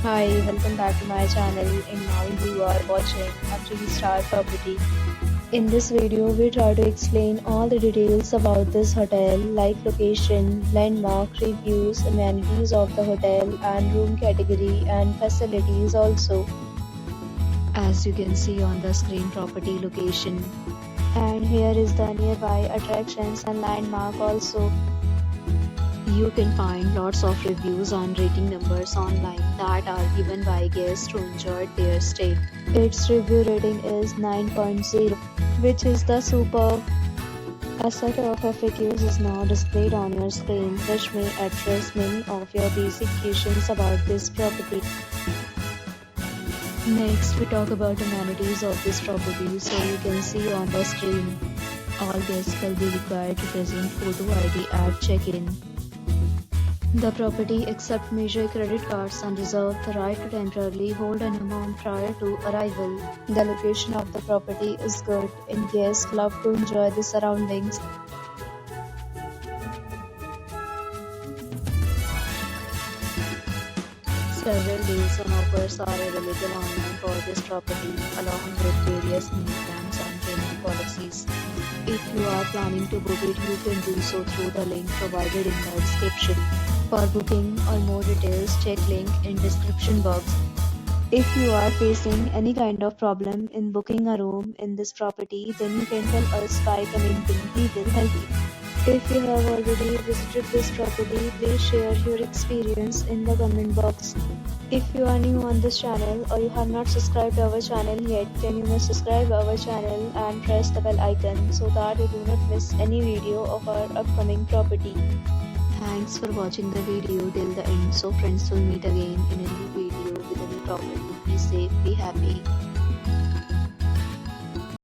Hi, welcome back to my channel and now you are watching a 3-star property. In this video, we try to explain all the details about this hotel like location, landmark, reviews, amenities of the hotel and room category and facilities also. As you can see on the screen property location. And here is the nearby attractions and landmark also. You can find lots of reviews and rating numbers online that are given by guests who enjoyed their stay. Its review rating is 9.0, which is the superb. A set of FAQs is now displayed on your screen, which may address many of your basic questions about this property. Next, we talk about amenities of this property. So you can see on the screen, all guests will be required to present photo ID at check-in. The property accepts major credit cards and reserves the right to temporarily hold an amount prior to arrival. The location of the property is good and guests love to enjoy the surroundings. Several deals and offers are available online for this property, along with various new plans and payment policies. If you are planning to book it, you can do so through the link provided in the description. For booking or more details, check link in description box. If you are facing any kind of problem in booking a room in this property, then you can tell us by commenting. We will help you. If you have already visited this property, please share your experience in the comment box. If you are new on this channel or you have not subscribed to our channel yet, then you must subscribe our channel and press the bell icon so that you do not miss any video of our upcoming property. Thanks for watching the video till the end. So friends, will meet again in a new video with a new property. Be safe, be happy.